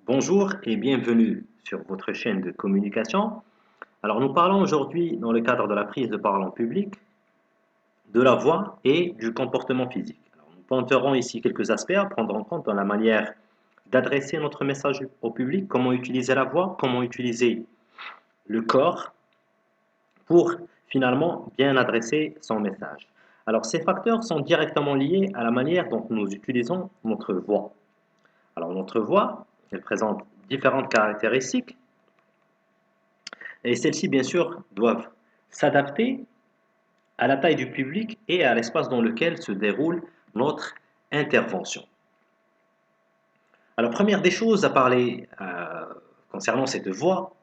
Bonjour et bienvenue sur votre chaîne de communication. Alors nous parlons aujourd'hui dans le cadre de la prise de parole en public de la voix et du comportement physique. Alors, nous pointerons ici quelques aspects à prendre en compte dans la manière d'adresser notre message au public, comment utiliser la voix, comment utiliser le corps pour finalement bien adresser son message. Alors ces facteurs sont directement liés à la manière dont nous utilisons notre voix. Alors notre voix, elle présente différentes caractéristiques et celles-ci, bien sûr, doivent s'adapter à la taille du public et à l'espace dans lequel se déroule notre intervention. Alors, première des choses à parler concernant cette voix,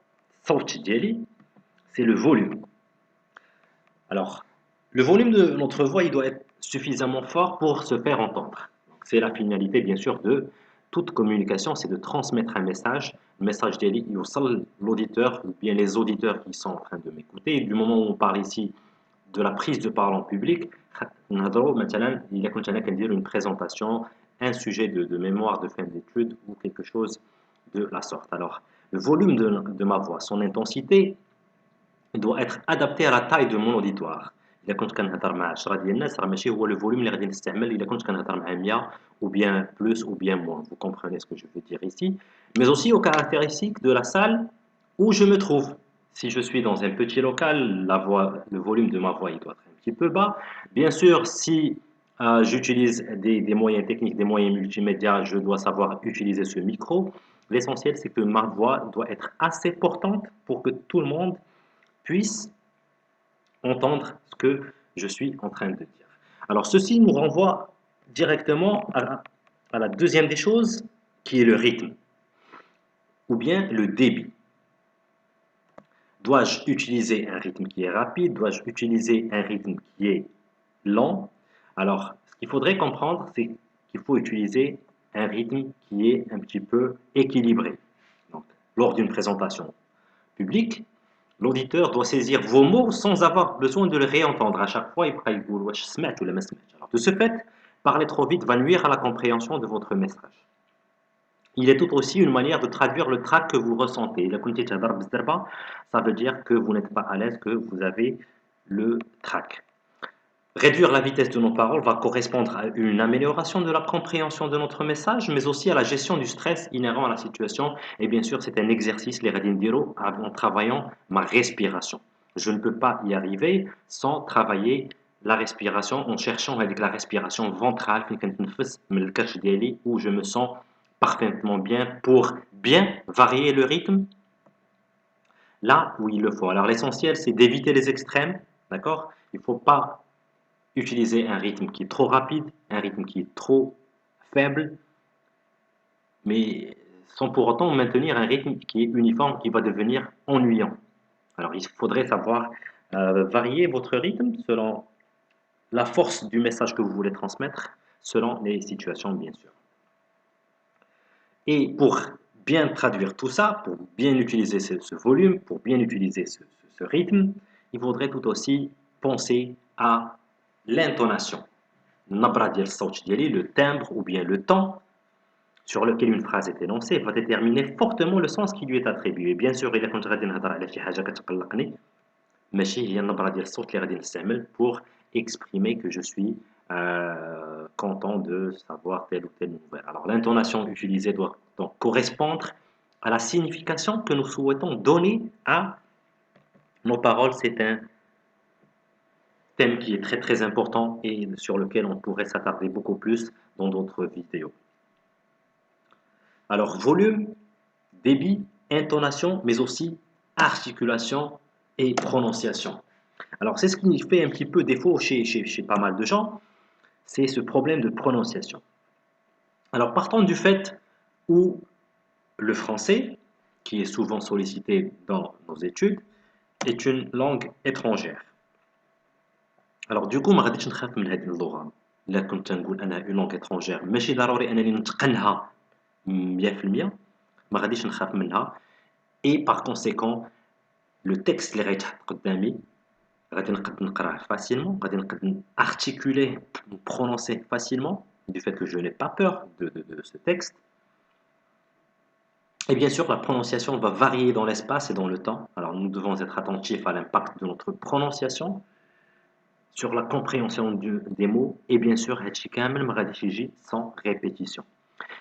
c'est le volume. Alors, le volume de notre voix, il doit être suffisamment fort pour se faire entendre. C'est la finalité, bien sûr, de toute communication, c'est de transmettre un message. Le message d'Eli, l'auditeur, ou bien les auditeurs qui sont en train de m'écouter. Du moment où on parle ici de la prise de parole en public, il y a une présentation, un sujet de mémoire de fin d'études ou quelque chose de la sorte. Alors, le volume de ma voix, son intensité, doit être adapté à la taille de mon auditoire. إذا كنت كنهضر مع 10 ديال الناس راه ماشي هو le volume اللي غادي نستعمل إذا كنت كنهضر مع 100 ou bien plus ou bien moins. Vous comprenez ce que je veux dire ici. Mais aussi aux caractéristiques de la salle où je me trouve. Si je suis dans un petit local, le volume de ma voix il doit être un petit peu bas. Bien sûr, si j'utilise des moyens techniques, des moyens multimédia, je dois savoir utiliser ce micro. L'essentiel, c'est que ma voix doit être assez portante pour que tout le monde puisse entendre ce que je suis en train de dire. Alors ceci nous renvoie directement à la deuxième des choses, qui est le rythme, ou bien le débit. Dois-je utiliser un rythme qui est rapide? Dois-je utiliser un rythme qui est lent? Alors, ce qu'il faudrait comprendre, c'est qu'il faut utiliser un rythme qui est un petit peu équilibré. Donc, lors d'une présentation publique, l'auditeur doit saisir vos mots sans avoir besoin de le réentendre. À chaque fois, il faut Alors, de ce fait, parler trop vite va nuire à la compréhension de votre message. Il est tout aussi une manière de traduire le trac que vous ressentez. Ça veut dire que vous n'êtes pas à l'aise, que vous avez le trac. Réduire la vitesse de nos paroles va correspondre à une amélioration de la compréhension de notre message, mais aussi à la gestion du stress inhérent à la situation. Et bien sûr, c'est un exercice, les radindiro, en travaillant ma respiration. Je ne peux pas y arriver sans travailler la respiration, en cherchant avec la respiration ventrale, où je me sens parfaitement bien pour bien varier le rythme là où il le faut. Alors l'essentiel, c'est d'éviter les extrêmes, d'accord? Il ne faut pas utiliser un rythme qui est trop rapide, un rythme qui est trop faible, mais sans pour autant maintenir un rythme qui est uniforme, qui va devenir ennuyant. Alors il faudrait savoir varier votre rythme selon la force du message que vous voulez transmettre, selon les situations bien sûr. Et pour bien traduire tout ça, pour bien utiliser ce volume, pour bien utiliser ce rythme, il faudrait tout aussi penser à l'intonation. Le timbre ou bien le temps sur lequel une phrase est énoncée va déterminer fortement le sens qui lui est attribué. Bien sûr, il كنت غادي نهضر على شي حاجه كتقلقني ماشي هي النبره ديال الصوت اللي غادي نستعمل pour exprimer que je suis content de savoir telle ou telle nouvelle. Alors l'intonation utilisée doit donc correspondre à la signification que nous souhaitons donner à nos paroles. C'est un thème qui est très très important et sur lequel on pourrait s'attarder beaucoup plus dans d'autres vidéos. Alors volume, débit, intonation, mais aussi articulation et prononciation. Alors c'est ce qui fait un petit peu défaut chez pas mal de gens, c'est ce problème de prononciation. Alors partons du fait où le français, qui est souvent sollicité dans nos études, est une langue étrangère. Alors du coup ما غاديش نخاف من هذه اللغة. إلا كنت نقول أنا une langue étrangère ماشي ضروري أنني نتقنها 100%، ما غاديش نخاف منها. Et par conséquent, le texte اللي غيتحط قدامي غادي نقد نقراه facilement, غادي نقد articuler, prononcer facilement, du fait que je n'ai pas peur de ce texte. Et bien sûr, la prononciation va varier dans l'espace et dans le temps. Alors, nous devons être attentifs à l'impact de notre prononciation sur la compréhension des mots et bien sûr, هادشي كامل ما غاديش يجي sans répétition.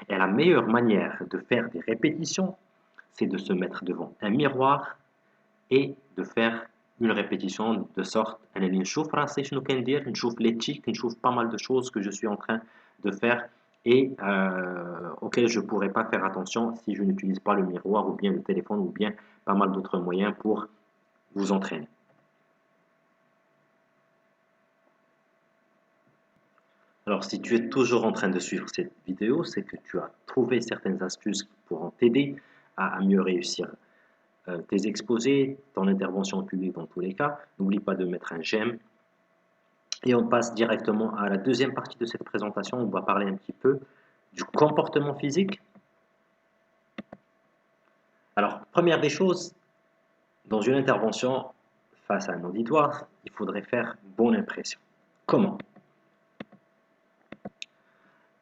Et la meilleure manière de faire des répétitions, c'est de se mettre devant un miroir et de faire une répétition de sorte أنني نشوف راسي شنو كندير نشوف les tics نشوف pas mal de choses que je suis en train de faire et auxquelles je ne pourrais pas faire attention si je n'utilise pas le miroir ou bien le téléphone ou bien pas mal d'autres moyens pour vous entraîner. Alors, si tu es toujours en train de suivre cette vidéo, c'est que tu as trouvé certaines astuces qui pourront t'aider à mieux réussir tes exposés, ton intervention publique dans tous les cas. N'oublie pas de mettre un j'aime. Et on passe directement à la deuxième partie de cette présentation. On va parler un petit peu du comportement physique. Alors, première des choses, dans une intervention face à un auditoire, il faudrait faire bonne impression. Comment?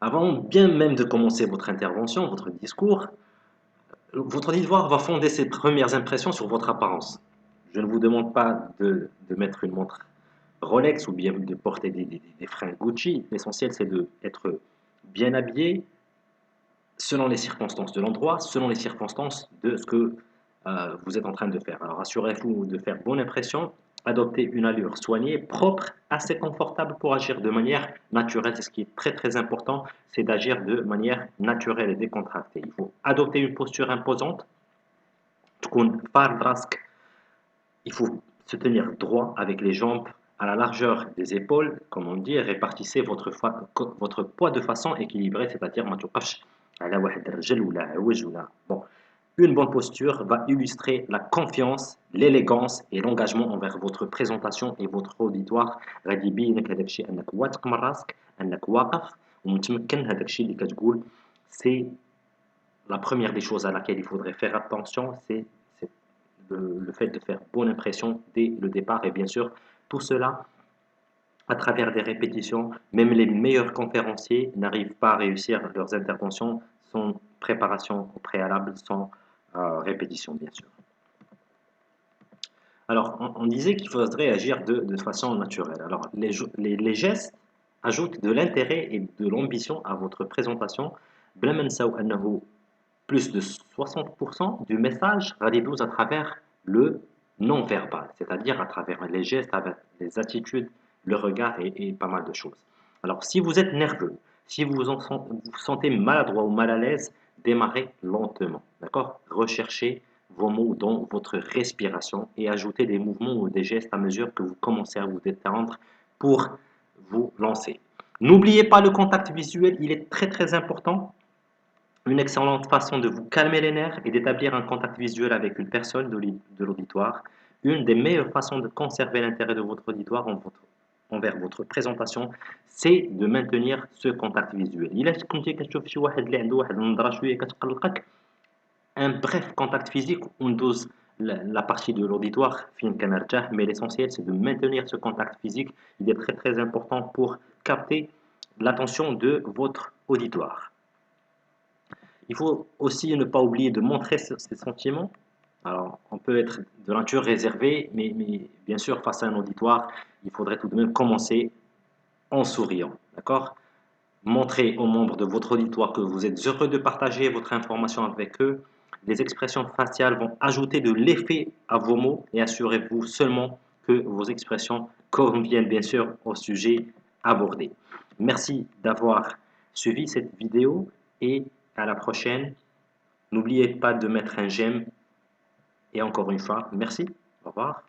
Avant bien même de commencer votre intervention, votre discours, votre auditoire va fonder ses premières impressions sur votre apparence. Je ne vous demande pas de mettre une montre Rolex ou bien de porter des fringues Gucci. L'essentiel, c'est d'être bien habillé selon les circonstances de l'endroit, selon les circonstances de ce que vous êtes en train de faire. Alors, assurez-vous de faire bonne impression, adopter une allure soignée, propre, assez confortable pour agir de manière naturelle. C'est ce qui est très très important, c'est d'agir de manière naturelle et décontractée. Il faut adopter une posture imposante. Il faut se tenir droit avec les jambes à la largeur des épaules, comme on dit, et répartissez votre poids de façon équilibrée, c'est-à-dire bon. Une bonne posture va illustrer la confiance, l'élégance et l'engagement envers votre présentation et votre auditoire. غادي يبينك هذاك الشيء انك واثق من راسك، انك واقف ومتمكن. هذاك الشيء اللي كتقول c'est la première des choses à laquelle il faudrait faire attention, c'est le fait de faire bonne impression dès le départ. Et bien sûr, tout cela à travers des répétitions. Même les meilleurs conférenciers n'arrivent pas à réussir leurs interventions sans préparation au préalable, sans répétition, bien sûr. Alors, on disait qu'il faudrait agir de façon naturelle. Alors, les gestes ajoutent de l'intérêt et de l'ambition à votre présentation. Plus de 60% du message radiouse à travers le non-verbal, c'est-à-dire à travers les gestes, avec les attitudes, le regard et pas mal de choses. Alors, si vous êtes nerveux, si vous vous sentez maladroit ou mal à l'aise, démarrez lentement, d'accord? Recherchez vos mots dans votre respiration et ajoutez des mouvements ou des gestes à mesure que vous commencez à vous détendre pour vous lancer. N'oubliez pas le contact visuel, il est très très important. Une excellente façon de vous calmer les nerfs et d'établir un contact visuel avec une personne de l'auditoire. Une des meilleures façons de conserver l'intérêt de votre auditoire envers votre présentation, c'est de maintenir ce contact visuel. Un bref contact physique, on dose la partie de l'auditoire, mais l'essentiel c'est de maintenir ce contact physique. Il est très très important pour capter l'attention de votre auditoire. Il faut aussi ne pas oublier de montrer ses sentiments. Alors, on peut être de nature réservée, mais bien sûr, face à un auditoire, il faudrait tout de même commencer en souriant. D'accord? Montrez aux membres de votre auditoire que vous êtes heureux de partager votre information avec eux. Les expressions faciales vont ajouter de l'effet à vos mots et assurez-vous seulement que vos expressions conviennent bien sûr au sujet abordé. Merci d'avoir suivi cette vidéo et à la prochaine. N'oubliez pas de mettre un j'aime et encore une fois, merci. Au revoir.